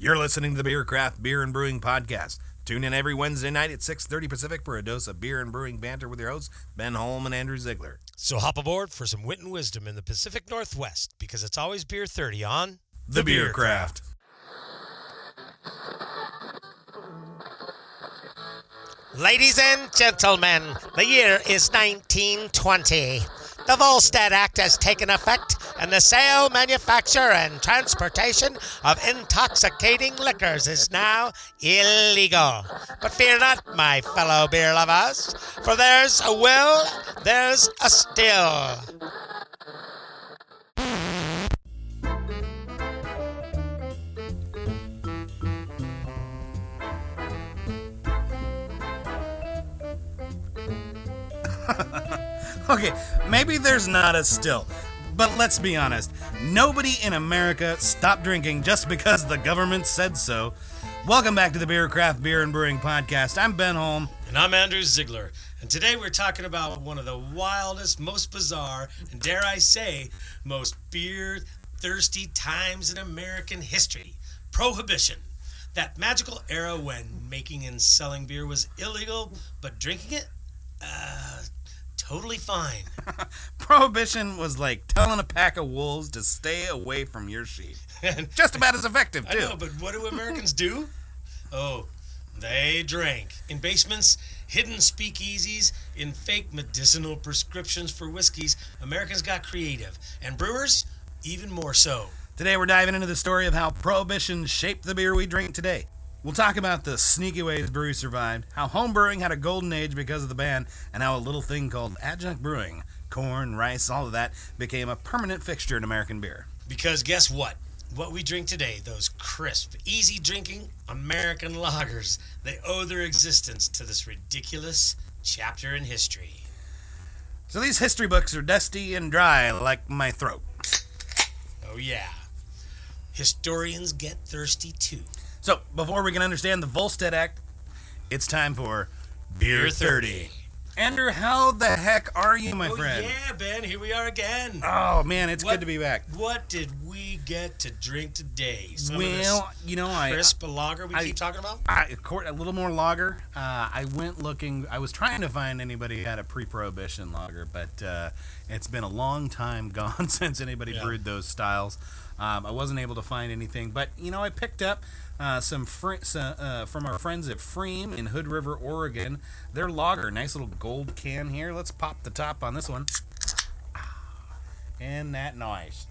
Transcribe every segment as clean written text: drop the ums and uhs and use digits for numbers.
You're listening to the Beer Craft Beer and Brewing Podcast. Tune in every Wednesday night at 6:30 Pacific for a dose of beer and brewing banter with your hosts, Ben Holm and Andrew Ziegler. So hop aboard for some wit and wisdom in the Pacific Northwest, because it's always Beer 30 on The Beer Craft. Ladies and gentlemen, the year is 1920. The Volstead Act has taken effect, and the sale, manufacture, and transportation of intoxicating liquors is now illegal. But fear not, my fellow beer lovers, for there's a will, there's a still. Okay, maybe there's not a still, but let's be honest. Nobody in America stopped drinking just because the government said so. Welcome back to the Beer Craft Beer and Brewing Podcast. I'm Ben Holm. And I'm Andrew Ziegler. And today we're talking about one of the wildest, most bizarre, and dare I say, most beer-thirsty times in American history. Prohibition. That magical era when making and selling beer was illegal, but drinking it? Totally fine. Prohibition was like telling a pack of wolves to stay away from your sheep. Just about as effective, too. I know, but what do Americans do? Oh, they drank. In basements, hidden speakeasies, in fake medicinal prescriptions for whiskeys, Americans got creative. And brewers, even more so. Today we're diving into the story of how Prohibition shaped the beer we drink today. We'll talk about the sneaky ways breweries survived, how homebrewing had a golden age because of the ban, and how a little thing called adjunct brewing, corn, rice, all of that, became a permanent fixture in American beer. Because guess what? What we drink today, those crisp, easy drinking American lagers, they owe their existence to this ridiculous chapter in history. So these history books are dusty and dry like my throat. Oh yeah. Historians get thirsty too. So, before we can understand the Volstead Act, it's time for Beer 30. Andrew, how the heck are you, my friend? Yeah, Ben, here we are again. Oh, man, it's good to be back. What did we get to drink today? Crisp lager we keep talking about? A little more lager. I went looking. I was trying to find anybody who had a pre-Prohibition lager, but it's been a long time gone since anybody brewed those styles. I wasn't able to find anything, but, I picked up some from our friends at Freem in Hood River, Oregon. Their lager, nice little gold can here. Let's pop the top on this one. Isn't that nice?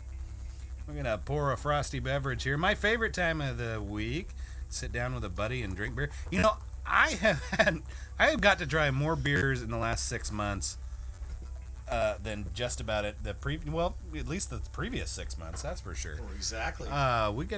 We're going to pour a frosty beverage here. My favorite time of the week, sit down with a buddy and drink beer. I have got to try more beers in the last 6 months than just about at least the previous 6 months, that's for sure. Oh, exactly. We've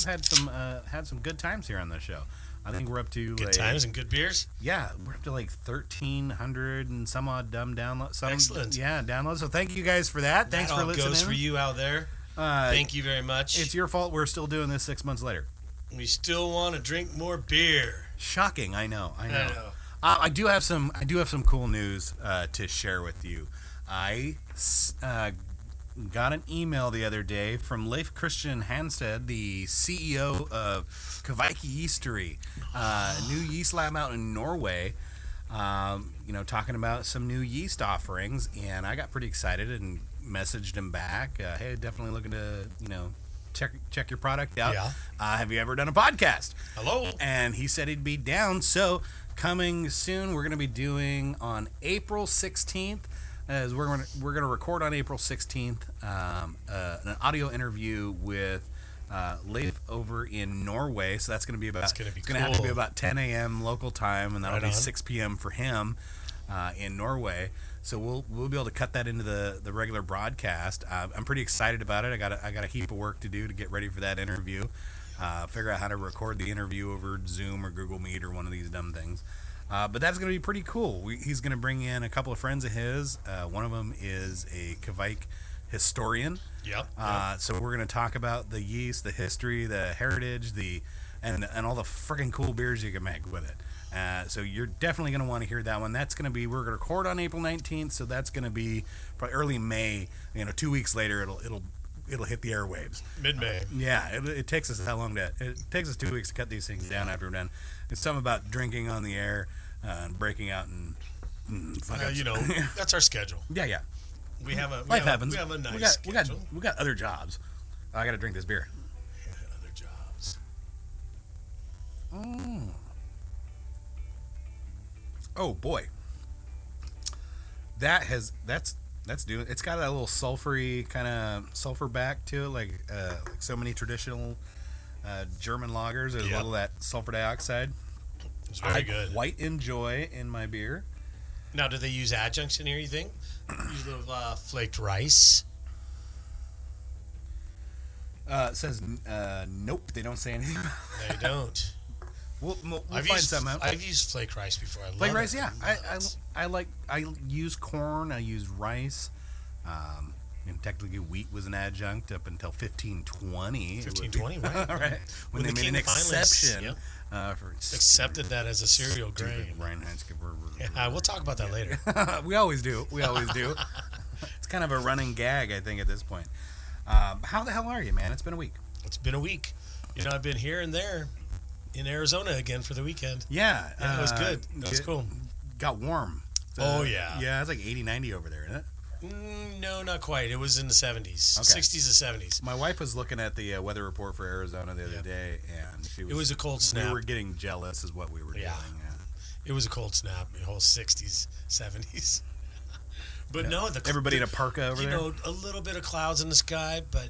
had some good times here on the show. I think we're up to good times and good beers. Yeah, we're up to like 1,300 and some odd dumb downloads. Excellent. Yeah, downloads. So thank you guys for that. Thanks for listening. That goes for you out there. Thank you very much. It's your fault. We're still doing this 6 months later. We still want to drink more beer. Shocking. I know. I do have some cool news to share with you. I got an email the other day from Leif Christian Hansted, the CEO of Kvike Yeastery, new yeast lab out in Norway, talking about some new yeast offerings, and I got pretty excited and messaged him back, hey, definitely looking to, check your product out. Yeah. Have you ever done a podcast? Hello. And he said he'd be down, so coming soon, we're going to be doing on April 16th, as we're going to record on April 16th an audio interview with Leif over in Norway. So that's going to be about cool. Going to have to be about 10 a.m. local time, and that'll be 6 p.m. for him in Norway. So we'll be able to cut that into the regular broadcast. I'm pretty excited about it. I got a heap of work to do to get ready for that interview. Figure out how to record the interview over Zoom or Google Meet or one of these dumb things. But that's going to be pretty cool. He's going to bring in a couple of friends of his. One of them is a Kvike historian. Yep. So we're going to talk about the yeast, the history, the heritage, and all the freaking cool beers you can make with it. So you're definitely going to want to hear that one. That's going to be, we're going to record on April 19th, so that's going to be probably early May. 2 weeks later, it'll it'll hit the airwaves. Mid-May. Yeah, it takes us how long to? It takes us 2 weeks to cut these things down after we're done. It's something about drinking on the air and breaking out and that's our schedule. Yeah. Life happens. We have a nice schedule. We got other jobs. I got to drink this beer. Yeah, other jobs. Oh boy, that's doing. It's got a little sulfury kind of sulfur back to it, like so many traditional German lagers. There's a little of that sulfur dioxide. It's very good. I quite enjoy in my beer. Now, do they use adjuncts in here, you think? Use a little flaked rice? It says nope. They don't say anything. They don't. We'll find something out. I've used flake rice before. I love flake rice, it. yeah. I use corn. I use rice. And technically, wheat was an adjunct up until 1520. 1520, right? Right. When they made an exception. For accepted that as a cereal grain. Yeah, we'll talk about that later. We always do. It's kind of a running gag, I think, at this point. How the hell are you, man? It's been a week. It's been a week. I've been here and there in Arizona again for the weekend. Yeah. It was good. It was cool. Got warm. Oh, yeah. Yeah, it's like 80, 90 over there, isn't it? No, not quite. It was in the 70s. Okay. 60s to 70s. My wife was looking at the weather report for Arizona the other day, and it was a cold snap. We were getting jealous is what we were doing. Yeah. It was a cold snap, the whole 60s, 70s. But no, everybody in a parka over there. A little bit of clouds in the sky, but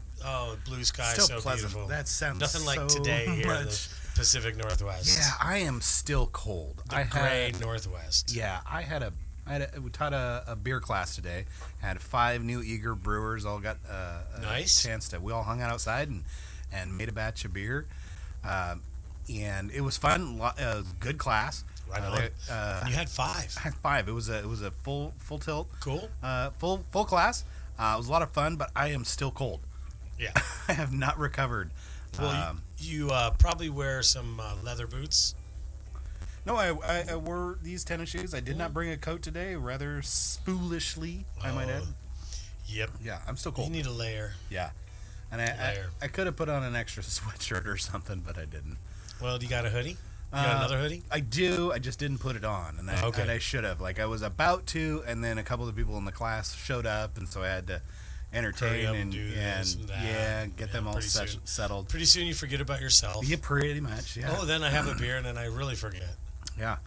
blue sky, still so pleasant. Beautiful. That sounds nothing like so today here much. in the Pacific Northwest. Yeah, I am still cold. The gray Northwest. Yeah, we taught a beer class today. Had 5 new eager brewers. All got a chance to. We all hung out outside and made a batch of beer, and it was fun. Good class. Right on. You had 5. I had 5. It was a full tilt. Cool. Full class. It was a lot of fun, but I am still cold. Yeah. I have not recovered. Well, you probably wear some leather boots. No, I wore these tennis shoes. I did not bring a coat today, rather foolishly, I might add. Yep. Yeah, I'm still cold. You need a layer. Yeah. And I could have put on an extra sweatshirt or something, but I didn't. Well, do you got a hoodie? You got another hoodie? I do. I just didn't put it on, and I should have. Like, I was about to, and then a couple of the people in the class showed up, and so I had to entertain and get them all settled. Pretty soon you forget about yourself. Yeah, pretty much. Yeah. Oh, then I have a beer, and then I really forget. Yeah.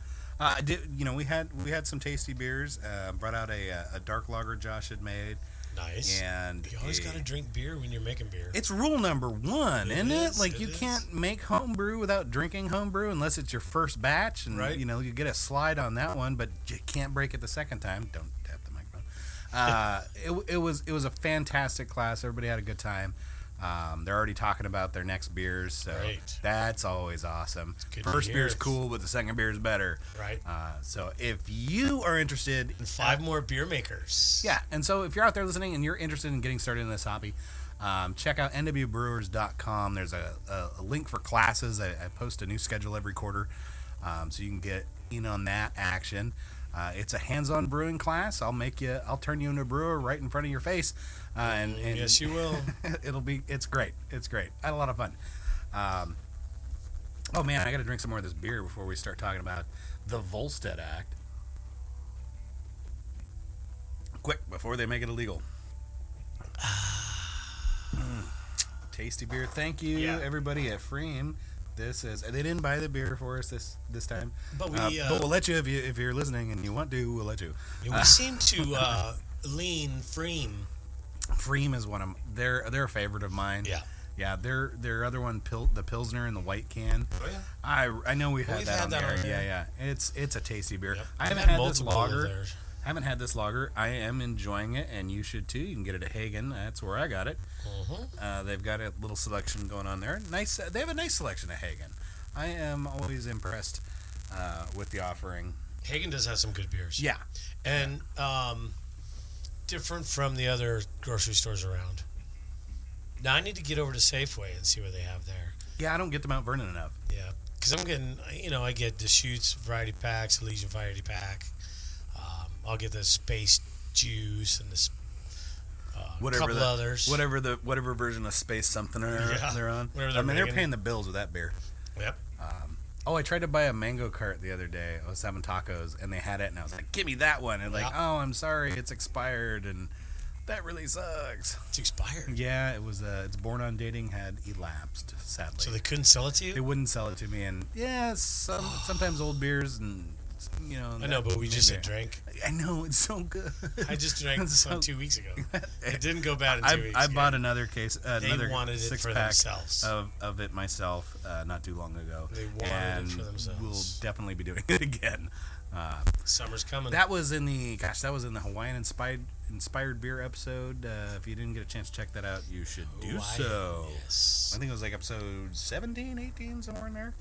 We had some tasty beers. Brought out a dark lager Josh had made. Nice. And you always got to drink beer when you're making beer. It's rule number 1, isn't it? Like, you can't make homebrew without drinking homebrew unless it's your first batch. And, you get a slide on that one, but you can't break it the second time. Don't tap the microphone. It was a fantastic class. Everybody had a good time. They're already talking about their next beers, so that's always awesome. First beer is cool, but the second beer is better. Right. So if you are interested... And 5 more beer makers. Yeah, and so if you're out there listening and you're interested in getting started in this hobby, check out nwbrewers.com. There's a link for classes. I post a new schedule every quarter, so you can get in on that action. It's a hands-on brewing class. I'll turn you into a brewer right in front of your face. And yes, you will. It's great. I had a lot of fun. Oh man, I got to drink some more of this beer before we start talking about the Volstead Act. Quick, before they make it illegal. Tasty beer. Thank you, everybody at Freem. They didn't buy the beer for us this time, but we'll let you if you're listening and you want to. We'll let you. We seem to lean Freem. Freem is one of them. They're a favorite of mine. Yeah. Their other one, the Pilsner in the white can. Oh yeah. I know we've had that on there. Yeah. It's a tasty beer. Yep. I haven't had this lager. Haven't had this lager. I am enjoying it, and you should too. You can get it at Hagen. That's where I got it. They've got a little selection going on there. Nice. They have a nice selection at Hagen. I am always impressed with the offering. Hagen does have some good beers. Yeah, and different from the other grocery stores around. Now I need to get over to Safeway and see what they have there. Yeah, I don't get to Mount Vernon enough. Yeah, because I'm getting, I get the Deschutes variety packs, Elysian variety pack. I'll get the Space Juice and the couple others. Whatever version of Space something they're on. They're paying the bills with that beer. Yep. I tried to buy a mango cart the other day. I was having tacos, and they had it, and I was like, give me that one. And oh, I'm sorry, it's expired, and that really sucks. It's expired? Yeah, it was. Its born on dating had elapsed, sadly. So they couldn't sell it to you? They wouldn't sell it to me, and sometimes old beers and... I know, but we just had drank. I know, it's so good. I just drank 2 weeks ago. It didn't go bad in 2 weeks. I bought another case, another six-pack of it myself not too long ago. They wanted it for themselves. We'll definitely be doing it again. Summer's coming. That was in the Hawaiian inspired beer episode. If you didn't get a chance to check that out, you should do so. Yes. I think it was like episode 17, 18, somewhere in there.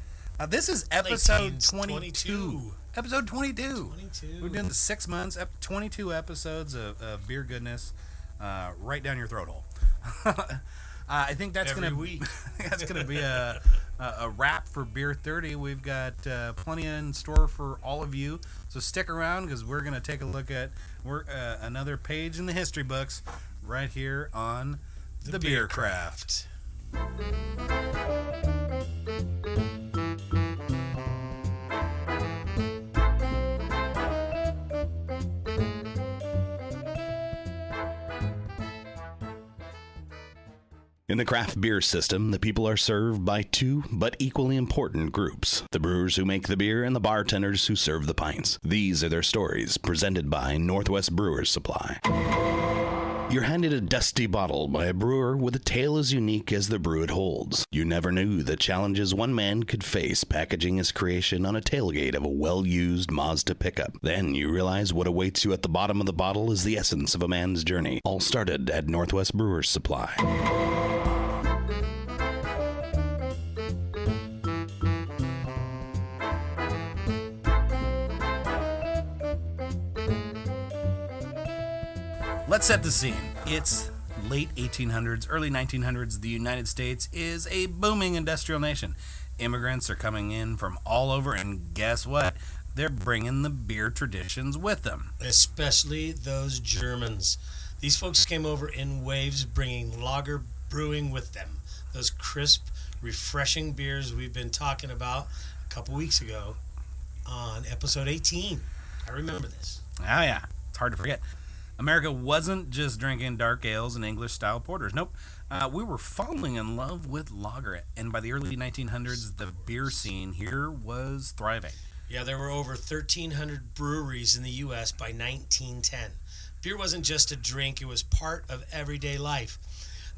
This is episode 22. Episode 22. We're doing the 6 months, 22 episodes of beer goodness right down your throat hole. I think that's every week. That's going to be a wrap for Beer 30. We've got plenty in store for all of you, so stick around because we're going to take a look at another page in the history books right here on the Beer Craft. In the craft beer system, the people are served by two but equally important groups: the brewers who make the beer and the bartenders who serve the pints. These are their stories, presented by Northwest Brewers Supply. You're handed a dusty bottle by a brewer with a tale as unique as the brew it holds. You never knew the challenges one man could face packaging his creation on a tailgate of a well-used Mazda pickup. Then you realize what awaits you at the bottom of the bottle is the essence of a man's journey. All started at Northwest Brewers Supply. Let's set the scene. It's late 1800s, early 1900s. The United States is a booming industrial nation. Immigrants are coming in from all over, and guess what? They're bringing the beer traditions with them. Especially those Germans. These folks came over in waves, bringing lager brewing with them. Those crisp, refreshing beers we've been talking about a couple weeks ago on episode 18. I remember this. Oh, yeah. It's hard to forget. America wasn't just drinking dark ales and English-style porters. Nope. We were falling in love with lager. And by the early 1900s, the beer scene here was thriving. Yeah, there were over 1,300 breweries in the U.S. by 1910. Beer wasn't just a drink. It was part of everyday life.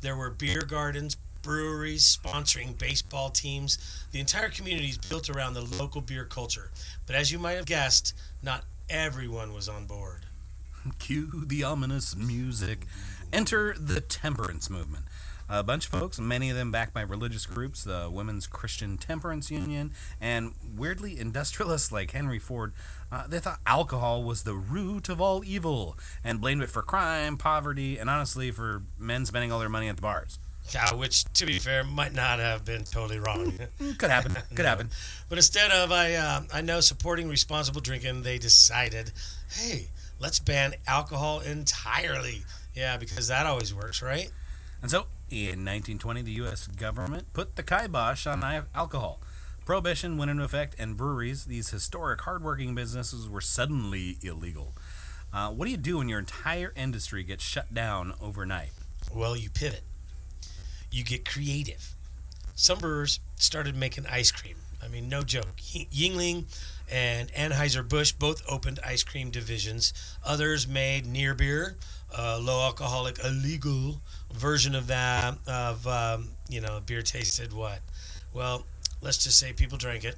There were beer gardens, breweries sponsoring baseball teams. The entire community is built around the local beer culture. But as you might have guessed, not everyone was on board. Cue the ominous music. Enter the temperance movement. A bunch of folks, many of them backed by religious groups, the Women's Christian Temperance Union, and weirdly industrialists like Henry Ford. They thought alcohol was the root of all evil and blamed it for crime, poverty, and honestly for men spending all their money at the bars. Yeah, which, to be fair, might not have been totally wrong. Could happen. Could happen. But instead of, I know, supporting responsible drinking, they decided, hey, let's ban alcohol entirely. Yeah, because that always works, right? And so, in 1920, the U.S. government put the kibosh on alcohol. Prohibition went into effect, and breweries, these historic, hardworking businesses, were suddenly illegal. What do you do when your entire industry gets shut down overnight? Well, you pivot. You get creative. Some brewers started making ice cream. I mean, no joke. Yuengling and Anheuser-Busch both opened ice cream divisions. Others made near beer, low alcoholic, illegal version of that. Beer tasted what? Well, let's just say people drank it,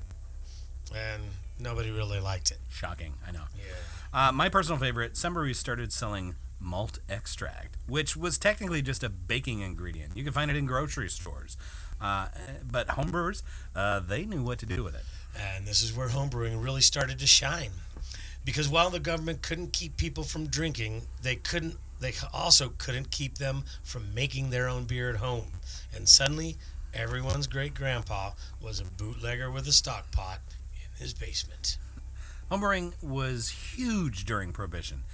and nobody really liked it. Shocking, I know. Yeah. My personal favorite, some breweries started selling malt extract, which was technically just a baking ingredient. You can find it in grocery stores. But homebrewers, they knew what to do with it. And this is where homebrewing really started to shine. Because while the government couldn't keep people from drinking, they also couldn't keep them from making their own beer at home. And suddenly, everyone's great-grandpa was a bootlegger with a stock pot in his basement. Homebrewing was huge during Prohibition.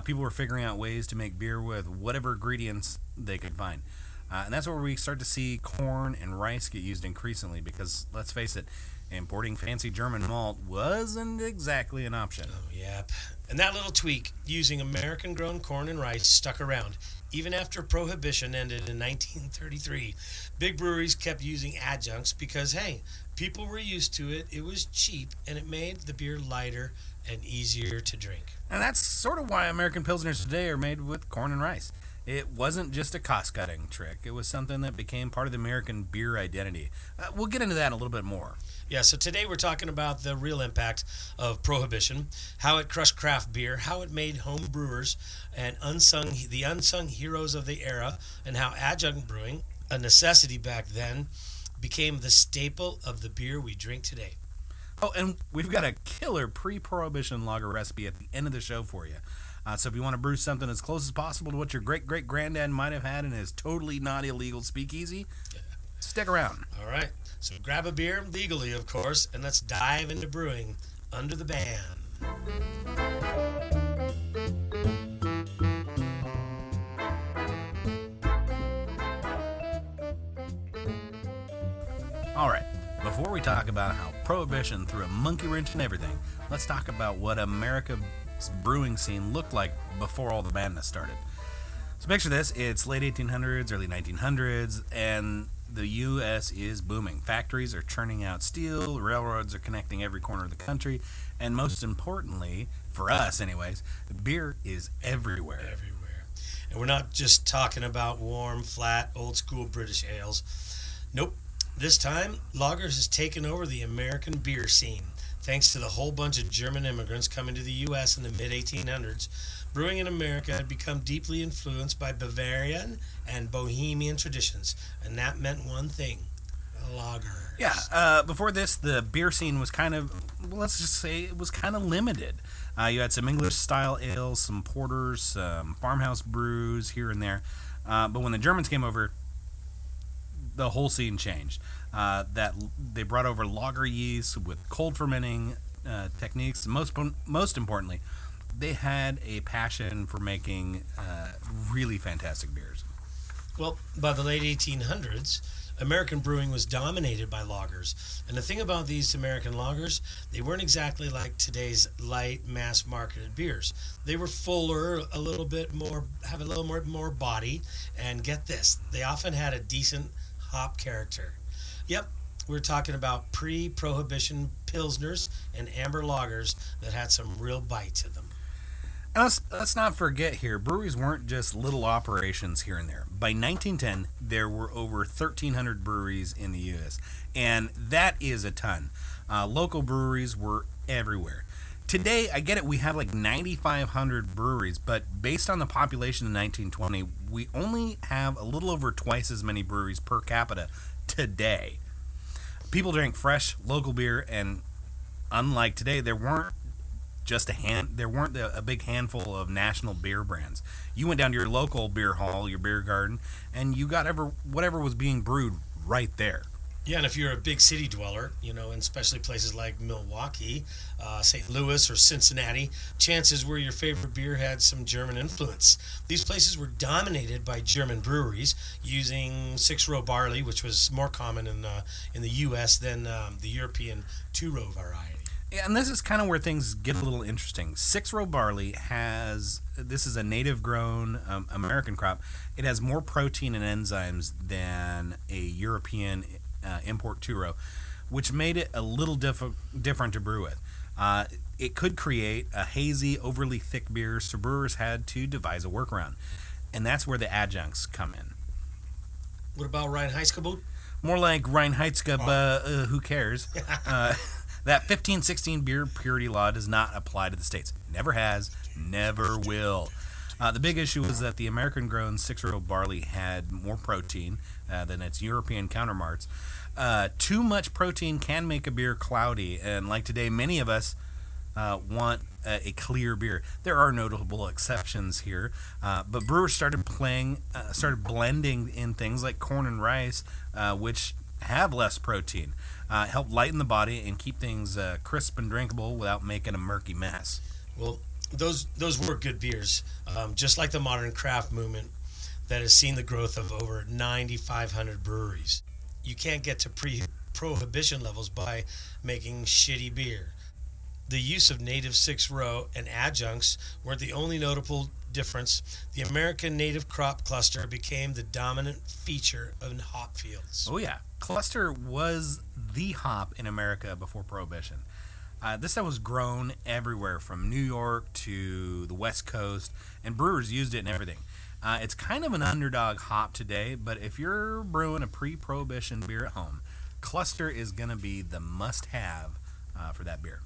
People were figuring out ways to make beer with whatever ingredients they could find. And that's where we start to see corn and rice get used increasingly because, let's face it, importing fancy German malt wasn't exactly an option. Oh, yep. And that little tweak, using American-grown corn and rice, stuck around. Even after Prohibition ended in 1933, big breweries kept using adjuncts because, hey, people were used to it, it was cheap, and it made the beer lighter and easier to drink. And that's sort of why American Pilsners today are made with corn and rice. It wasn't just a cost-cutting trick. It was something that became part of the American beer identity. We'll get into that a little bit more. Yeah, so today we're talking about the real impact of Prohibition, how it crushed craft beer, how it made home brewers and the unsung heroes of the era, and how adjunct brewing, a necessity back then, became the staple of the beer we drink today. Oh, and we've got a killer pre-Prohibition lager recipe at the end of the show for you. So if you want to brew something as close as possible to what your great-great-granddad might have had in his totally not illegal speakeasy, stick around. All right, so grab a beer, legally of course, and let's dive into brewing under the ban. All right, before we talk about how Prohibition threw a monkey wrench in everything, let's talk about what America's brewing scene looked like before all the madness started. So picture this, it's late 1800s, early 1900s, and the U.S. is booming. Factories are churning out steel, railroads are connecting every corner of the country, and most importantly, for us anyways, beer is everywhere. Everywhere. And we're not just talking about warm, flat, old-school British ales. Nope. This time, lagers has taken over the American beer scene. Thanks to the whole bunch of German immigrants coming to the U.S. in the mid-1800s, brewing in America had become deeply influenced by Bavarian and Bohemian traditions, and that meant one thing: lagers. Yeah, before this, the beer scene was kind of, let's just say, it was kind of limited. You had some English-style ales, some porters, some farmhouse brews here and there. But when the Germans came over, the whole scene changed. That they brought over lager yeast with cold fermenting techniques. Most importantly, they had a passion for making really fantastic beers. Well, by the late 1800s, American brewing was dominated by lagers. And the thing about these American lagers, they weren't exactly like today's light, mass-marketed beers. They were fuller, a little more body, and get this, they often had a decent hop character. Yep, we're talking about pre-Prohibition Pilsners and amber lagers that had some real bite to them. And let's not forget here, breweries weren't just little operations here and there. By 1910, there were over 1,300 breweries in the U.S., and that is a ton. Local breweries were everywhere. Today, I get it, we have like 9,500 breweries, but based on the population in 1920, we only have a little over twice as many breweries per capita today. People drank fresh, local beer, and unlike today, there weren't a big handful of national beer brands. You went down to your local beer hall, your beer garden, and you got whatever was being brewed right there. Yeah, and if you're a big city dweller, and especially places like Milwaukee, St. Louis, or Cincinnati, chances were your favorite beer had some German influence. These places were dominated by German breweries using 6-row barley, which was more common in the U.S. than the European 2-row variety. Yeah, and this is kind of where things get a little interesting. 6-row barley this is a native-grown American crop. It has more protein and enzymes than a European import 2-row, which made it a little different to brew with. It could create a hazy, overly thick beer, so brewers had to devise a workaround. And that's where the adjuncts come in. What about Reinheitsgebot? More like Reinheitsgebot, who cares? That 1516 beer purity law does not apply to the States. Never has, never will. The big issue was that the American-grown 6-row barley had more protein than its European counterparts. Too much protein can make a beer cloudy, and like today, many of us want a clear beer. There are notable exceptions here, but brewers started blending in things like corn and rice, which have less protein. Help lighten the body and keep things crisp and drinkable without making a murky mess. Well, those were good beers, just like the modern craft movement that has seen the growth of over 9,500 breweries. You can't get to pre-Prohibition levels by making shitty beer. The use of native 6-row and adjuncts weren't the only notable difference. The American native crop cluster became the dominant feature of hop fields. Oh yeah, cluster was the hop in America before Prohibition. This stuff was grown everywhere from New York to the West Coast, and brewers used it in everything. It's kind of an underdog hop today, but if you're brewing a pre-Prohibition beer at home, cluster is going to be the must-have for that beer.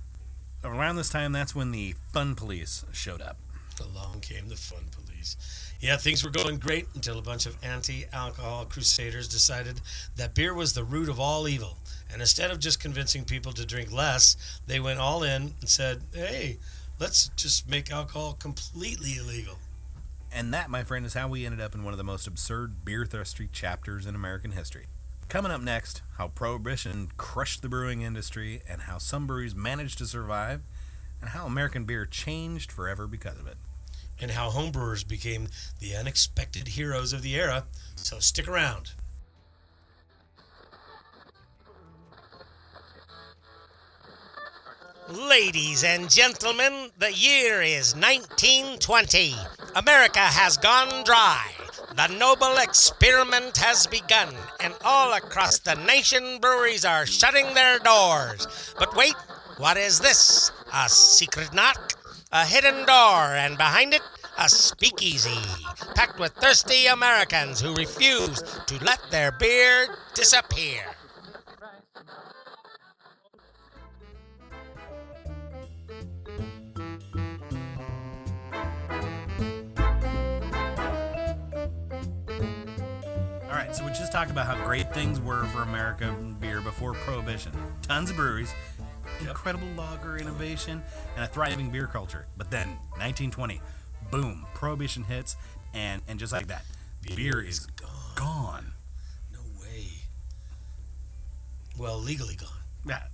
Around this time, that's when the fun police showed up. Along came the fun police. Yeah, things were going great until a bunch of anti-alcohol crusaders decided that beer was the root of all evil. And instead of just convincing people to drink less, they went all in and said, hey, let's just make alcohol completely illegal. And that, my friend, is how we ended up in one of the most absurd beer-thirsty chapters in American history. Coming up next, how Prohibition crushed the brewing industry and how some breweries managed to survive, and how American beer changed forever because of it. And how homebrewers became the unexpected heroes of the era. So stick around. Ladies and gentlemen, the year is 1920. America has gone dry. The noble experiment has begun, and all across the nation breweries are shutting their doors. But wait, what is this? A secret knock? A hidden door, and behind it, a speakeasy, packed with thirsty Americans who refuse to let their beer disappear. Alright, so we just talked about how great things were for American beer before Prohibition. Tons of breweries, incredible lager innovation, and a thriving beer culture. But then, 1920, boom, Prohibition hits, and just like that, beer is gone. No way. Well, legally gone. Yeah,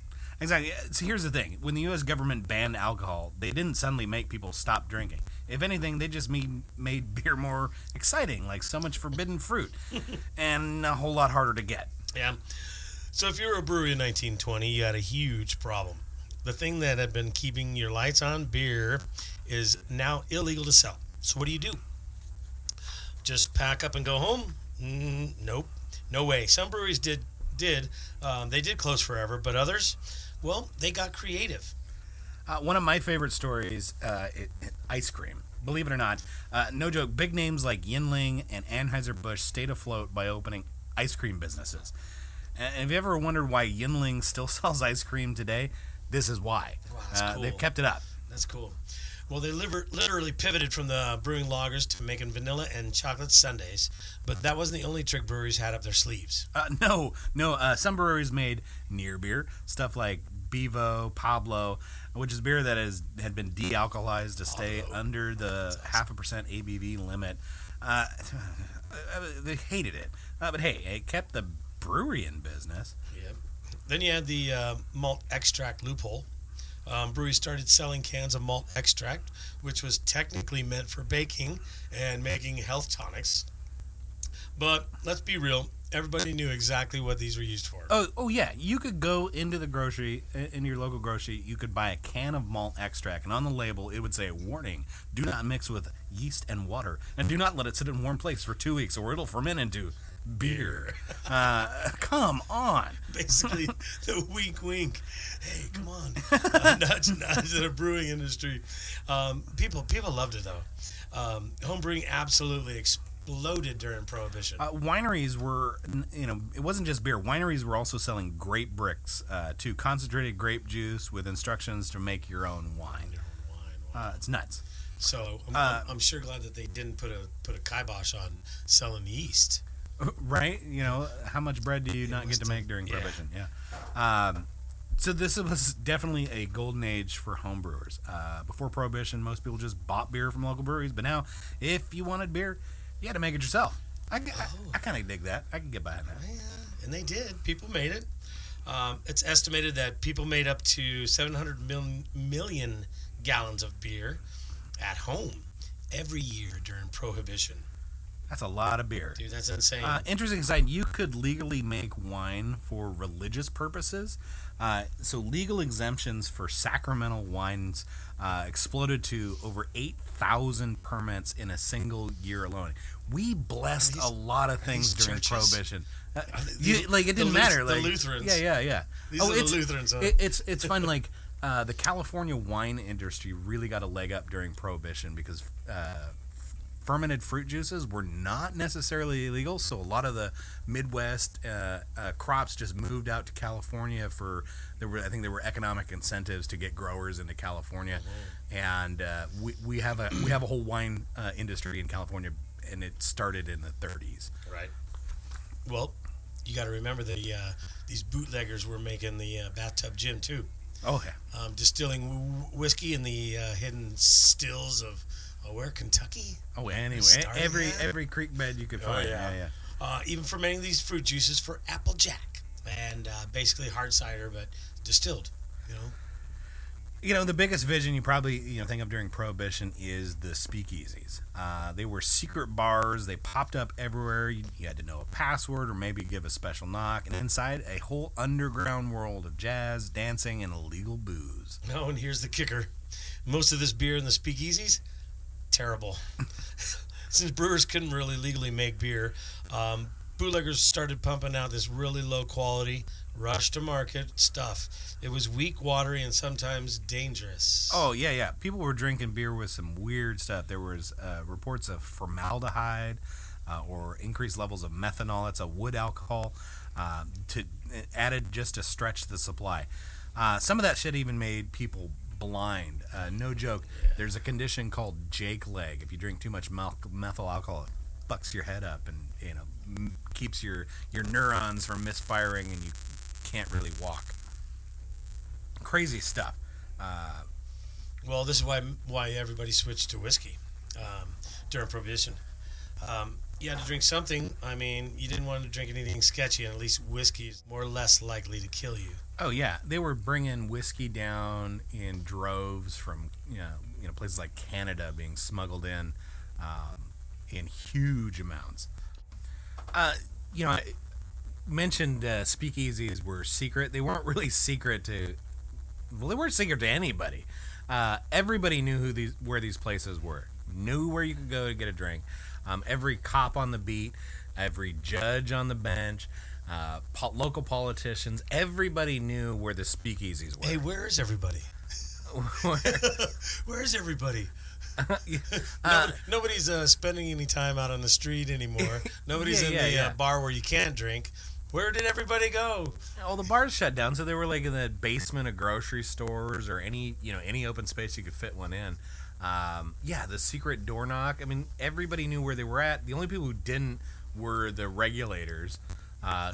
exactly. So here's the thing. When the U.S. government banned alcohol, they didn't suddenly make people stop drinking. If anything, they just made beer more exciting, like so much forbidden fruit, and a whole lot harder to get. Yeah. So if you were a brewery in 1920, you had a huge problem. The thing that had been keeping your lights on, beer, is now illegal to sell. So what do? Just pack up and go home? Nope. No way. Some breweries did close forever, but others, well, they got creative. One of my favorite stories, ice cream. Believe it or not, no joke, big names like Yuengling and Anheuser-Busch stayed afloat by opening ice cream businesses. And have you ever wondered why Yuengling still sells ice cream today? This is why. Wow, that's cool. They've kept it up. That's cool. Well, they literally pivoted from the brewing lagers to making vanilla and chocolate sundaes, but that wasn't the only trick breweries had up their sleeves. No. Some breweries made near beer, stuff like Bevo, Pablo, which is beer that had been de-alcoholized to stay under the 0.5% ABV limit. They hated it. But hey, it kept the brewery in business. Yep. Then you had the malt extract loophole. Breweries started selling cans of malt extract, which was technically meant for baking and making health tonics. But let's be real, everybody knew exactly what these were used for. Oh yeah, you could go into your local grocery, you could buy a can of malt extract, and on the label it would say, warning, do not mix with yeast and water, and do not let it sit in a warm place for 2 weeks or it'll ferment into beer. Come on. Basically, the wink. Hey, come on. Nudge at the brewing industry. People loved it though. Homebrewing absolutely exploded during Prohibition. Wineries were, it wasn't just beer. Wineries were also selling grape bricks, to concentrated grape juice with instructions to make your own wine. It's nuts. So I'm sure glad that they didn't put a kibosh on selling yeast. Right? How much bread do you not get to make during Prohibition? Yeah. So this was definitely a golden age for homebrewers. Before Prohibition, most people just bought beer from local breweries, but now, if you wanted beer, you had to make it yourself. I kind of dig that. I can get behind that. Yeah, and they did. People made it. It's estimated that people made up to 700 million gallons of beer. at home every year during Prohibition. That's a lot of beer. Dude, that's insane. Interesting side, you could legally make wine for religious purposes. So legal exemptions for sacramental wines exploded to over 8,000 permits in a single year alone. We blessed a lot of things during churches? Prohibition. It didn't matter. The Lutherans. Yeah. These are the Lutherans. Huh? It's fun. Like the California wine industry really got a leg up during Prohibition because fermented fruit juices were not necessarily illegal, so a lot of the Midwest crops just moved out to California I think there were economic incentives to get growers into California, and we have a whole wine industry in California, and it started in the 30s. Right. Well, you got to remember that these bootleggers were making the bathtub gin too. Oh yeah. Distilling whiskey in the hidden stills of where? Kentucky? Oh, anyway, every creek bed you could find. Yeah. Even fermenting these fruit juices for Applejack and basically hard cider, but distilled. The biggest vision you probably think of during Prohibition is the speakeasies. They were secret bars. They popped up everywhere. You had to know a password or maybe give a special knock, and inside a whole underground world of jazz, dancing, and illegal booze. Oh, and here's the kicker: most of this beer in the speakeasies, terrible. Since brewers couldn't really legally make beer, bootleggers started pumping out this really low quality, rush to market stuff. It was weak, watery, and sometimes dangerous. Oh yeah. People were drinking beer with some weird stuff. There was reports of formaldehyde or increased levels of methanol. That's a wood alcohol added just to stretch the supply. Some of that shit even made people blind. No joke. Yeah. There's a condition called Jake leg. If you drink too much methyl alcohol, it fucks your head up and keeps your neurons from misfiring, and you can't really walk. Crazy stuff. Well, this is why everybody switched to whiskey during Prohibition. You had to drink something. I mean, you didn't want to drink anything sketchy, and at least whiskey is more or less likely to kill you. Oh yeah, they were bringing whiskey down in droves from places like Canada, being smuggled in huge amounts. I mentioned speakeasies were secret. They weren't really secret to. Well, they weren't secret to anybody. Everybody knew where these places were. Knew where you could go to get a drink. Every cop on the beat, every judge on the bench. Local politicians, everybody knew where the speakeasies were. Hey, where is everybody? Where is everybody? Nobody's spending any time out on the street anymore. Nobody's in the bar where you can't drink. Where did everybody go? Well, the bars shut down, so they were like in the basement of grocery stores or any open space you could fit one in. The secret door knock. I mean, everybody knew where they were at. The only people who didn't were the regulators.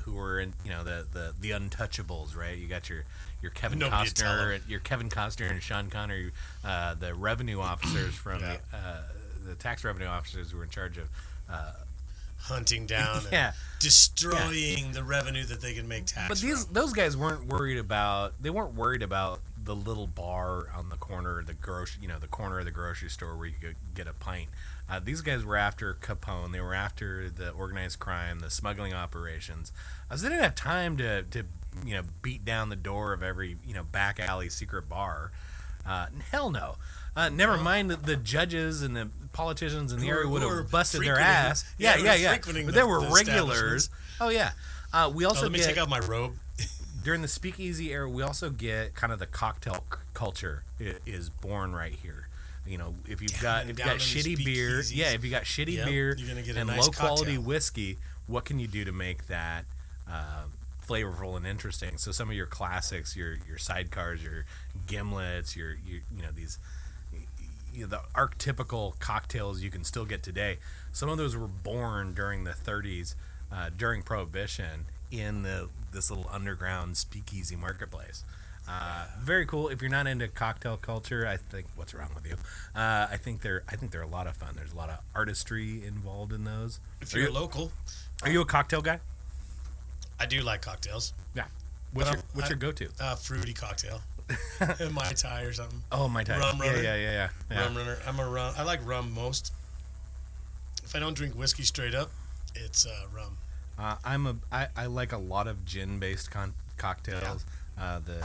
Who were in the untouchables, right? You got your Kevin Costner and Sean Connery, the revenue officers from the tax revenue officers who were in charge of hunting down and destroying the revenue that they can make tax. But those guys weren't worried about the little bar on the corner of the grocery store where you could get a pint. These guys were after Capone. They were after the organized crime, the smuggling operations. So they didn't have time to beat down the door of every back alley secret bar. Hell no. Never mind that the judges and the politicians in the area would have busted their ass. But there were regulars. Oh yeah. We also let me take out my robe. During the speakeasy era, we also get kind of the cocktail culture is born right here. If you've got shitty beer, if you got shitty beer and nice low quality cocktail. Whiskey, what can you do to make that flavorful and interesting? So some of your classics, your sidecars, your gimlets, these the archetypical cocktails you can still get today. Some of those were born during the 30s, during Prohibition, in this little underground speakeasy marketplace. Very cool. If you're not into cocktail culture, I think what's wrong with you? I think they're a lot of fun. There's a lot of artistry involved in those. If you're local, are you a cocktail guy? I do like cocktails. Yeah. What's your go-to? Fruity cocktail. Mai Tai or something. Oh, Mai Tai. Rum runner. Yeah. Rum runner. I like rum most. If I don't drink whiskey straight up, it's rum. I like a lot of gin-based cocktails. The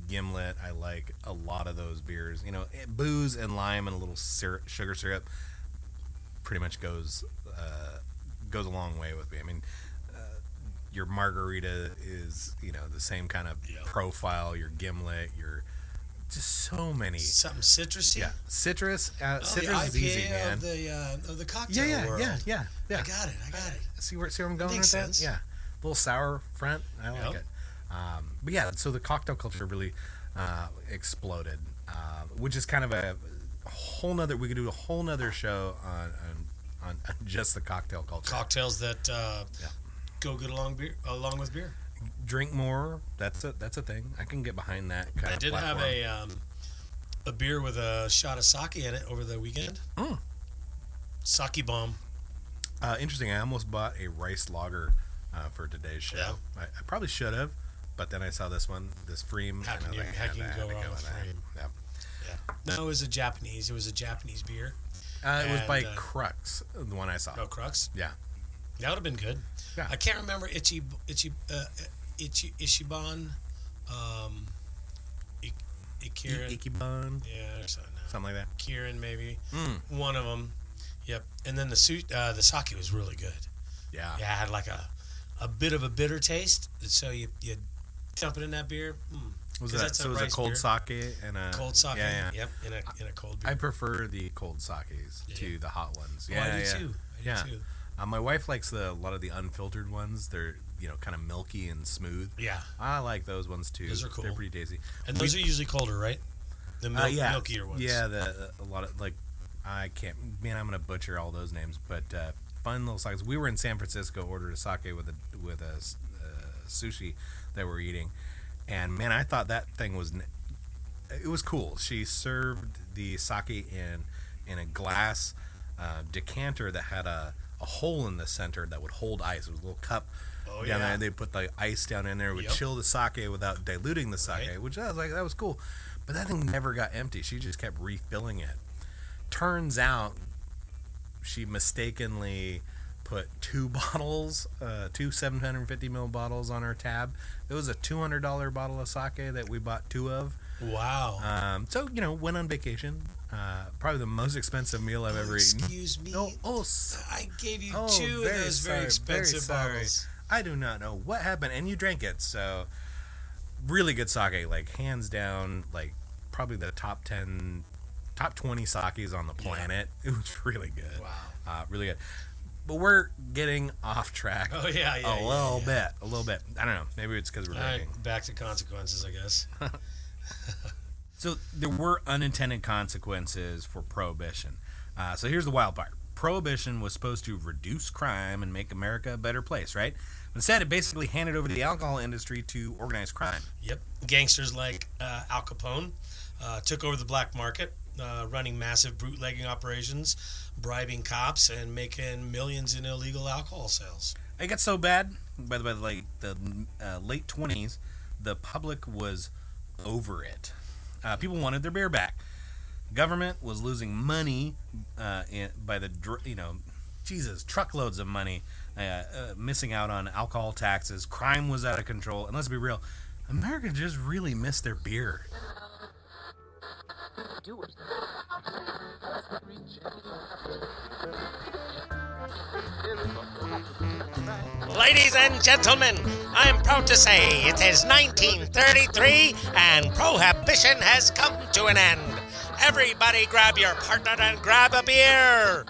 gimlet. I like a lot of those beers. You know, booze and lime and a little sugar syrup pretty much goes a long way with me. I mean, your margarita is, you know, the same kind of profile. Your gimlet, your just so many. Something citrusy. Yeah, citrus. Citrus is the IPA easy, man. Of the cocktail world. Yeah. I got it. See where I'm going with sense. that? Yeah, a little sour front. I like it. But yeah, so the cocktail culture really exploded, which is kind of a whole nother. We could do a whole nother show on just the cocktail culture. Cocktails that go good along with beer. Drink more. That's a thing. I can get behind that kind I of did platform. have a beer with a shot of sake in it over the weekend. Sake bomb. Interesting. I almost bought a rice lager for today's show. Yeah. I probably should have, but then I saw this Freem. How can you go wrong with Freem? Yeah. No, it was a Japanese beer. It was by Crux, the one I saw. Oh, Crux? Yeah. That would have been good. Yeah. I can't remember Ichiban. Ikirin. Ikiban. Yeah, or Something like that. Kirin, maybe. One of them. Yep. And then the sake was really good. Yeah. Yeah, it had like a bit of a bitter taste. So you dump it in that beer. Was that so? It was a cold sake and a cold sake. Yeah. Yep. In a cold beer. I prefer the cold sakes to the hot ones. Yeah, I do too. I do too. My wife likes a lot of the unfiltered ones. They're kind of milky and smooth. Yeah. I like those ones too. Those are cool. They're pretty tasty. And those are usually colder, right? The milkier ones. Yeah, a lot of I can't. Man, I'm gonna butcher all those names, but fun little sakes. We were in San Francisco, ordered a sake with a sushi that we're eating, and man, I thought that thing was cool. She served the sake in a glass decanter that had a hole in the center that would hold ice. It was a little cup down there, and they put the ice down in there. It would chill the sake without diluting the sake, which I was like, that was cool. But that thing never got empty. She just kept refilling it. Turns out she mistakenly put two 750 ml bottles on her tab. It was a $200 bottle of sake that we bought two of. Wow. So, went on vacation. Probably the most expensive meal I've ever eaten. Excuse me. I gave you two of those very expensive bottles. I do not know what happened, and you drank it. So, really good sake, hands down, probably the top 20 sakes on the planet. It was really good. Wow. Really good. But we're getting off track. Oh, yeah. A little bit. I don't know. Maybe it's because we're drinking. Right, back to consequences, I guess. So there were unintended consequences for Prohibition. So here's the wild part. Prohibition was supposed to reduce crime and make America a better place, right? But instead, it basically handed over the alcohol industry to organized crime. Yep. Gangsters like Al Capone took over the black market, running massive bootlegging operations, bribing cops, and making millions in illegal alcohol sales. It got so bad, by the way, the late 20s, the public was over it. People wanted their beer back. Government was losing money truckloads of money, missing out on alcohol taxes. Crime was out of control. And let's be real, America just really missed their beer. Ladies and gentlemen, I am proud to say it is 1933 and Prohibition has come to an end. Everybody grab your partner and grab a beer.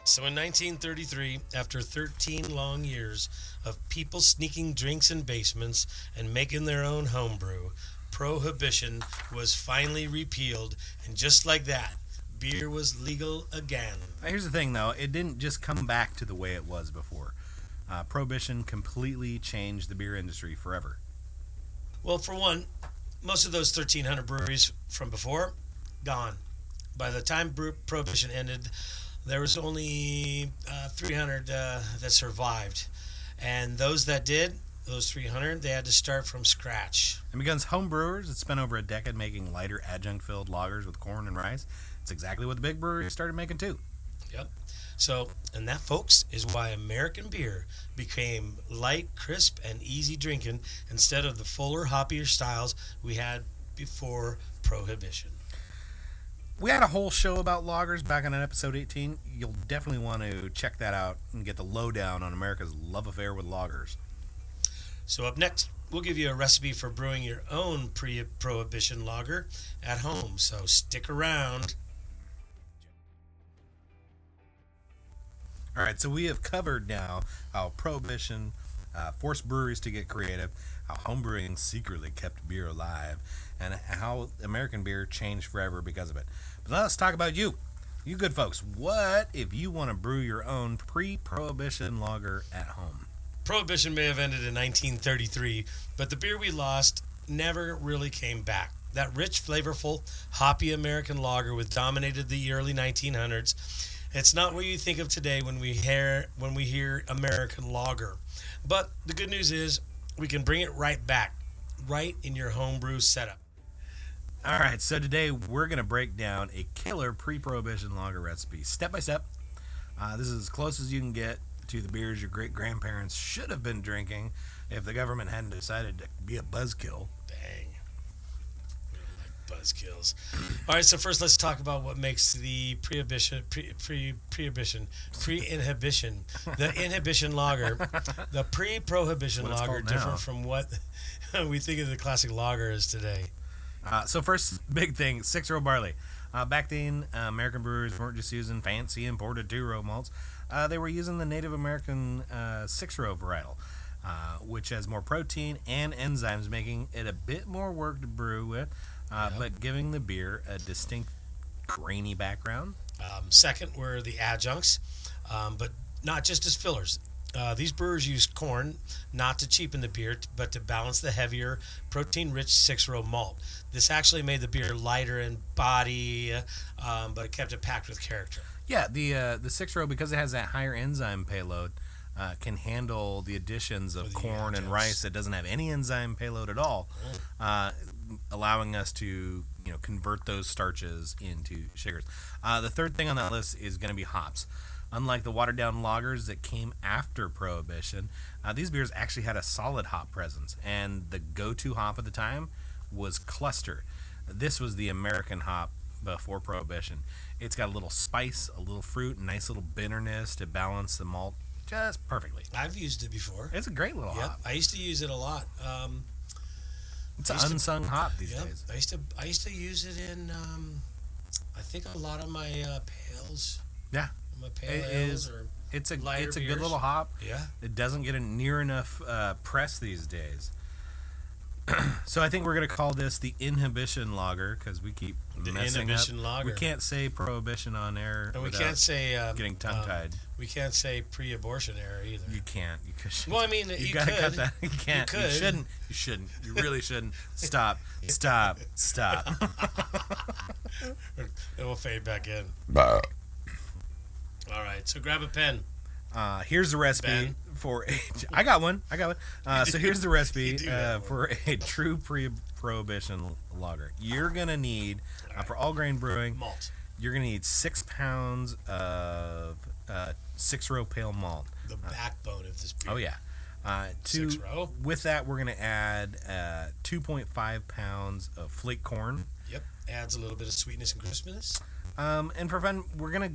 So in 1933, after 13 long years of people sneaking drinks in basements and making their own homebrew, Prohibition was finally repealed, and just like that, beer was legal again. Here's the thing, though. It didn't just come back to the way it was before. Prohibition completely changed the beer industry forever. Well, for one, most of those 1,300 breweries from before, gone. By the time Prohibition ended, there was only 300 that survived. And those that did, those 300, they had to start from scratch. And because homebrewers had spent over a decade making lighter adjunct-filled lagers with corn and rice, it's exactly what the big breweries started making too. Yep. So, and that, folks, is why American beer became light, crisp, and easy drinking instead of the fuller, hoppier styles we had before Prohibition. We had a whole show about lagers back on episode 18. You'll definitely want to check that out and get the lowdown on America's love affair with lagers. So up next, we'll give you a recipe for brewing your own pre-Prohibition lager at home. So stick around. All right, so we have covered now how Prohibition forced breweries to get creative, how homebrewing secretly kept beer alive, and how American beer changed forever because of it. But now let's talk about you. You good folks. What if you want to brew your own pre-Prohibition lager at home? Prohibition may have ended in 1933, but the beer we lost never really came back. That rich, flavorful, hoppy American lager dominated the early 1900s. It's not what you think of today when we hear American lager. But the good news is we can bring it right back, right in your homebrew setup. All right, so today we're going to break down a killer pre-Prohibition lager recipe, step by step. This is as close as you can get to the beers your great-grandparents should have been drinking if the government hadn't decided to be a buzzkill. Dang. We don't like buzzkills. All right, so first let's talk about what makes the pre-inhibition lager, the pre-Prohibition lager, different from what we think of the classic lager is today. So first big thing, 6-row barley. Back then, American brewers weren't just using fancy imported 2-row malts. They were using the Native American 6-row varietal, which has more protein and enzymes, making it a bit more work to brew with, but giving the beer a distinct grainy background. Second were the adjuncts, but not just as fillers. These brewers used corn not to cheapen the beer, but to balance the heavier, protein-rich 6-row malt. This actually made the beer lighter in body, but it kept it packed with character. Yeah, the 6-row, because it has that higher enzyme payload, can handle the additions of corn and rice that doesn't have any enzyme payload at all, allowing us to convert those starches into sugars. The third thing on that list is going to be hops. Unlike the watered-down lagers that came after Prohibition, these beers actually had a solid hop presence, and the go-to hop at the time was cluster. This was the American hop before Prohibition. It's got a little spice, a little fruit, a nice little bitterness to balance the malt just perfectly. I've used it before. It's a great little hop. I used to use it a lot. It's an unsung hop these days. I used to use it in I think a lot of my pails. Yeah. My pale ales or it's a beers. good little hop. Yeah. It doesn't get near enough press these days. So I think we're going to call this the Inhibition Lager because we keep messing Inhibition up. Lager. We can't say Prohibition on air. And we can't say getting tongue-tied. We can't say pre-abortion era either. You can't. Well, I mean, you gotta cut that. You can't. You could. You shouldn't. You really shouldn't. Stop. Stop. It will fade back in. All right, so grab a pen. Here's the recipe for I got one. So here's the recipe for a true pre-Prohibition lager. You're gonna need for all grain brewing malt. You're gonna need 6 pounds of 6-row pale malt. The backbone of this beer. Oh yeah. 6-row. With that, we're gonna add 2.5 pounds of flake corn. Yep, adds a little bit of sweetness and crispness. And for fun, we're gonna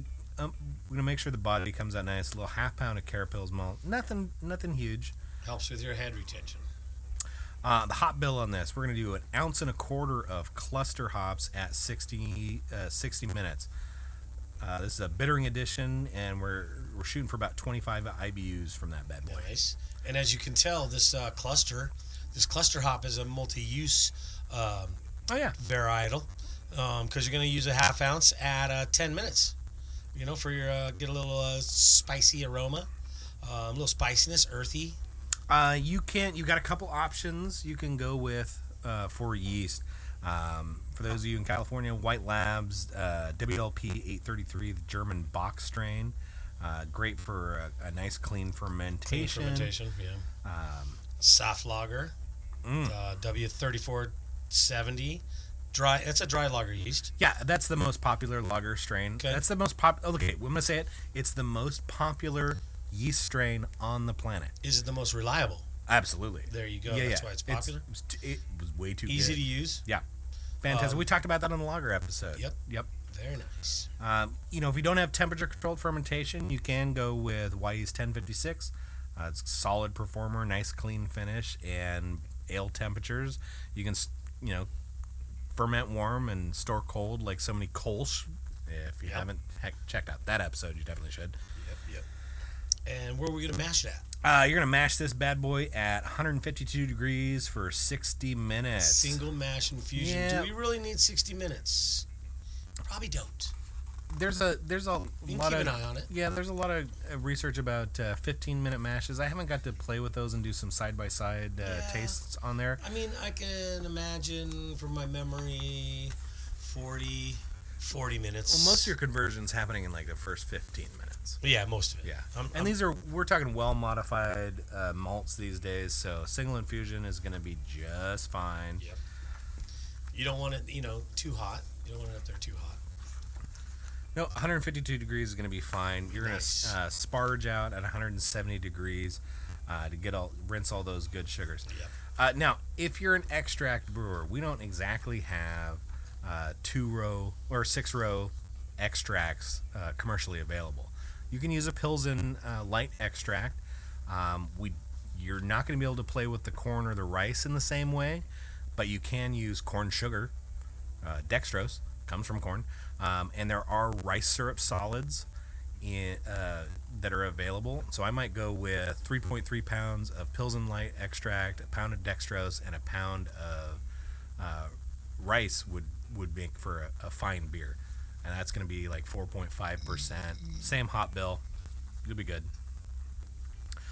make sure the body comes out nice. A little half pound of Carapils malt. Nothing huge. Helps with your head retention. The hop bill on this, we're gonna do 1.25 ounces of cluster hops at 60 minutes. This is a bittering edition, and we're shooting for about 25 IBUs from that bad boy. Nice. And as you can tell, this cluster hop is a multi-use varietal because you're going to use a 1/2 ounce at 10 minutes. For your get a little spicy aroma, a little spiciness, earthy. You got a couple options you can go with for yeast. For those of you in California, White Labs, WLP 833, the German Bock strain. Great for a nice clean fermentation. Yeah. Soft lager, W3470. Dry. That's a dry lager yeast. Yeah, that's the most popular lager strain. Okay. That's the most popular. Okay, I'm gonna say it. It's the most popular yeast strain on the planet. Is it the most reliable? Absolutely. There you go. That's why it's popular. It was way too Easy good. to use. Yeah, fantastic. We talked about that on the lager episode. Yep. Very nice. If you don't have temperature controlled fermentation, you can go with Wyeast 1056. It's a solid performer, nice clean finish, and ale temperatures. You can ferment warm and store cold like so many Kolsch. If you haven't checked out that episode, you definitely should. Yep. And where are we going to mash it at? You're going to mash this bad boy at 152 degrees for 60 minutes. Single mash infusion. Yeah. Do we really need 60 minutes? Probably don't. There's a You lot can of keep an eye on it. Yeah, there's a lot of research about 15-minute mashes. I haven't got to play with those and do some side-by-side tastes on there. I mean, I can imagine from my memory 40 minutes. Well, most of your conversions happening in like the first 15 minutes. Yeah, most of it. Yeah. We're talking well-modified malts these days, so single infusion is going to be just fine. Yep. You don't want it, too hot. You don't want it up there too hot. No, 152 degrees is going to be fine. You're going to sparge out at 170 degrees to rinse all those good sugars. Yep. Now, if you're an extract brewer, we don't exactly have 2-row or 6-row extracts commercially available. You can use a Pilsen light extract. You're not going to be able to play with the corn or the rice in the same way, but you can use corn sugar. Dextrose comes from corn. And there are rice syrup solids that are available. So I might go with 3.3 pounds of Pilsen Light extract, a pound of dextrose, and a pound of rice would make for a fine beer. And that's going to be like 4.5%. Same hop bill. It'll be good.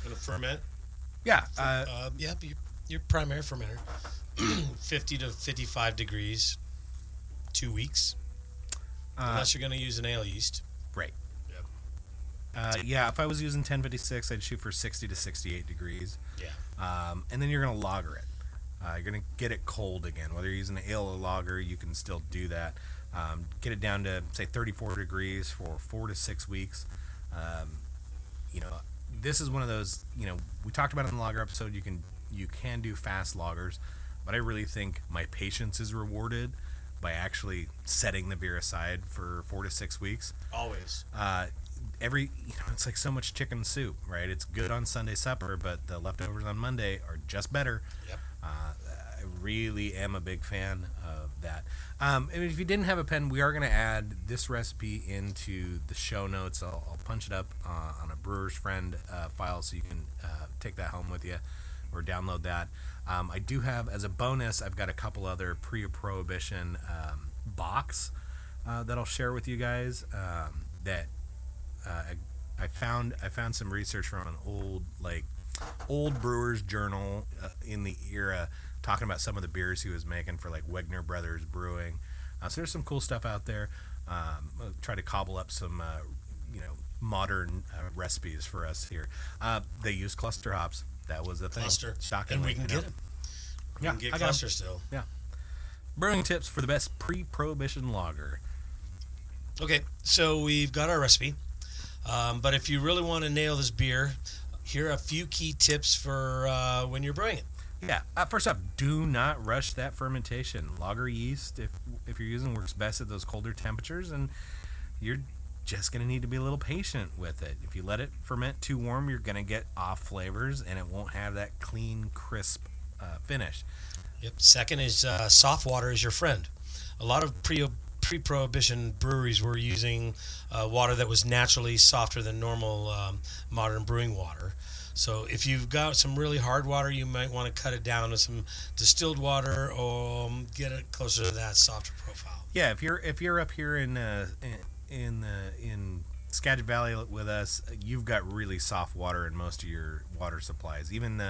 Going to ferment? Yeah. Your primary fermenter. 50 to 55 degrees, 2 weeks. Unless you're going to use an ale yeast. Right. Yep. If I was using 1056, I'd shoot for 60 to 68 degrees. Yeah. And then you're going to lager it. You're going to get it cold again. Whether you're using an ale or lager, you can still do that. Get it down to, say, 34 degrees for 4 to 6 weeks. This is one of those, we talked about it in the lager episode, you can do fast lagers, but I really think my patience is rewarded by actually setting the beer aside for 4 to 6 weeks. Always. It's like so much chicken soup, right? It's good on Sunday supper, but the leftovers on Monday are just better. Yep. I really am a big fan of that. And if you didn't have a pen, we are going to add this recipe into the show notes. I'll punch it up on a Brewer's Friend file so you can take that home with you or download that. I do have, as a bonus, I've got a couple other pre-Prohibition bocks that I'll share with you guys that I found some research from an old brewer's journal in the era talking about some of the beers he was making for like Wegner Brothers Brewing. So there's some cool stuff out there. I'll try to cobble up some modern recipes for us here. They use cluster hops. That was the thing. Cluster. Shocking. And we can get them. We can get cluster still. Yeah. Brewing tips for the best pre-Prohibition lager. Okay, so we've got our recipe. But if you really want to nail this beer, here are a few key tips for when you're brewing it. Yeah. First up, do not rush that fermentation. Lager yeast, if you're using, works best at those colder temperatures, and you're just going to need to be a little patient with it. If you let it ferment too warm, you're going to get off flavors, and it won't have that clean, crisp finish. Yep. Second is soft water is your friend. A lot of pre-Prohibition breweries were using water that was naturally softer than normal modern brewing water. So if you've got some really hard water, you might want to cut it down to some distilled water or get it closer to that softer profile. Yeah, if you're up here in Skagit Valley with us, you've got really soft water in most of your water supplies. Even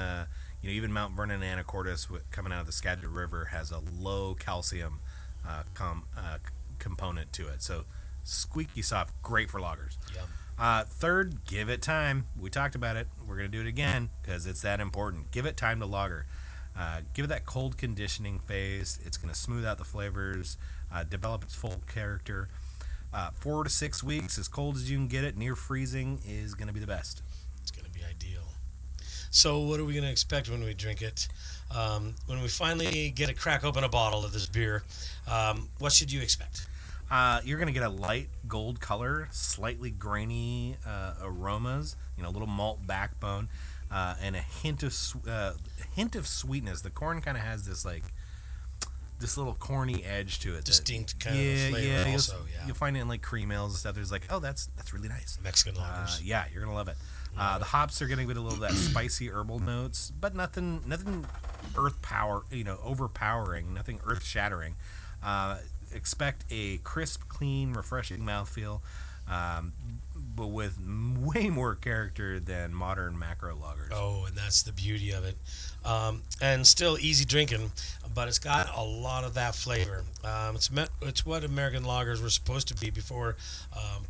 even Mount Vernon and Anacortes coming out of the Skagit River has a low calcium component to it. So squeaky soft, great for lagers. Yum. Third, give it time. We talked about it. We're going to do it again because it's that important. Give it time to lager. Give it that cold conditioning phase. It's going to smooth out the flavors, develop its full character. 4 to 6 weeks, as cold as you can get it, near freezing, is going to be the best. It's going to be ideal. So what are we going to expect when we drink it? When we finally get to crack open a bottle of this beer, what should you expect? You're going to get a light gold color, slightly grainy aromas, a little malt backbone, and a hint of sweetness. The corn kind of has this little corny edge to it. Distinct kind of flavor also, You'll find it in like cream ales and stuff. There's that's really nice. Mexican lagers. Yeah, you're going to love it. The hops are going to get a little of that spicy herbal notes, but nothing overpowering, nothing earth shattering. Expect a crisp, clean, refreshing mouthfeel, but with way more character than modern macro lagers. Oh, and that's the beauty of it. And still easy drinking, but it's got a lot of that flavor. It's what American lagers were supposed to be before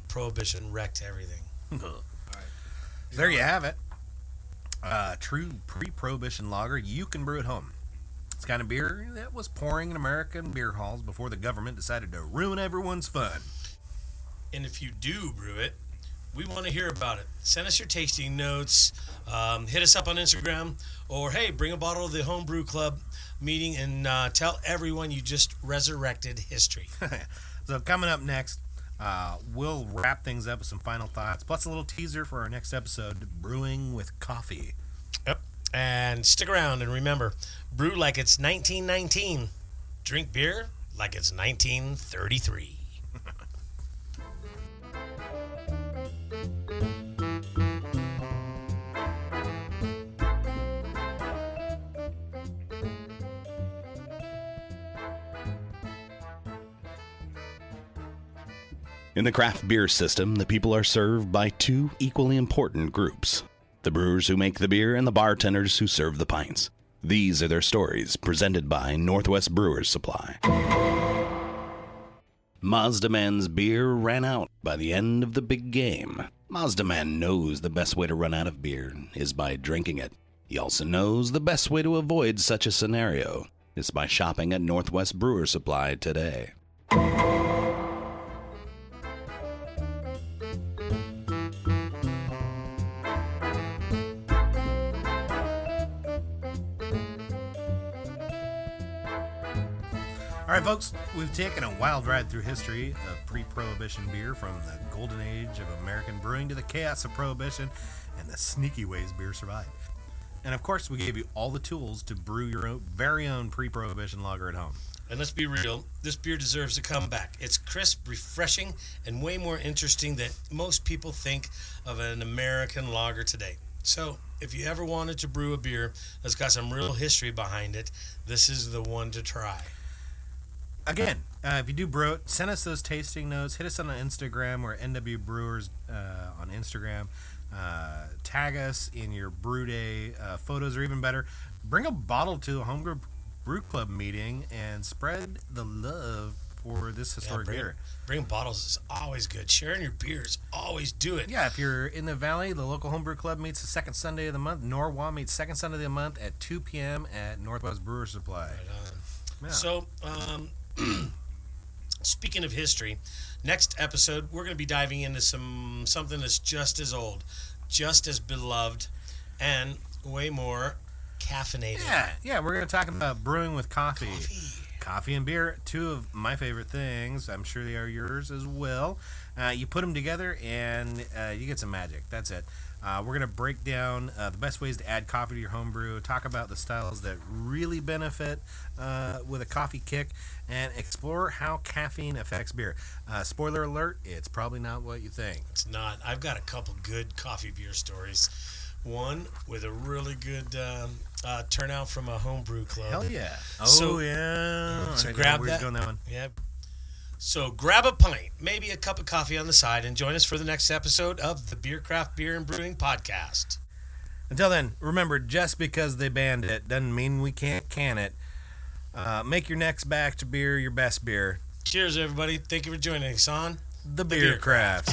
Prohibition wrecked everything. All right. There you have it. True pre-Prohibition lager you can brew at home. It's kind of beer that was pouring in American beer halls before the government decided to ruin everyone's fun. And if you do brew it, we want to hear about it. Send us your tasting notes. Hit us up on Instagram. Or, hey, bring a bottle to the Homebrew Club meeting and tell everyone you just resurrected history. So coming up next, we'll wrap things up with some final thoughts, plus a little teaser for our next episode, Brewing with Coffee. Yep. And stick around and remember, brew like it's 1919. Drink beer like it's 1933. In the craft beer system, the people are served by two equally important groups: the brewers who make the beer and the bartenders who serve the pints. These are their stories, presented by Northwest Brewers Supply. Mazda Man's beer ran out by the end of the big game. Mazda Man knows the best way to run out of beer is by drinking it. He also knows the best way to avoid such a scenario is by shopping at Northwest Brewers Supply today. All right, folks, we've taken a wild ride through history of pre-Prohibition beer, from the golden age of American brewing to the chaos of Prohibition and the sneaky ways beer survived. And of course, we gave you all the tools to brew your very own pre-Prohibition lager at home. And let's be real, this beer deserves a comeback. It's crisp, refreshing, and way more interesting than most people think of an American lager today. So, if you ever wanted to brew a beer that's got some real history behind it, this is the one to try. Again, if you do brew it, send us those tasting notes. Hit us on Instagram. We're NW Brewers on Instagram. Tag us in your brew day photos, or even better, bring a bottle to a homebrew brew club meeting and spread the love for this historic beer. Bring bottles is always good. Sharing your beers, always do it. Yeah, if you're in the Valley, the local homebrew club meets the second Sunday of the month. Norwalk meets second Sunday of the month at 2 p.m. at Northwest Brewers Supply. Right on. Yeah. So, speaking of history, next episode we're going to be diving into something that's just as old, just as beloved, and way more caffeinated. Yeah, we're going to talk about brewing with coffee. Coffee and beer, two of my favorite things. I'm sure they are yours as well. You put them together and you get some magic. That's it. We're going to break down the best ways to add coffee to your homebrew, talk about the styles that really benefit with a coffee kick, and explore how caffeine affects beer. Spoiler alert, it's probably not what you think. It's not. I've got a couple good coffee beer stories. One with a really good turnout from a homebrew club. Hell yeah. So yeah. grab that. Going that one. Yeah. So grab a pint, maybe a cup of coffee on the side, and join us for the next episode of the Craft Beer and Brewing Podcast. Until then, remember, just because they banned it doesn't mean we can't can it. Make your next batch of beer your best beer. Cheers, everybody. Thank you for joining us on The Beer Craft.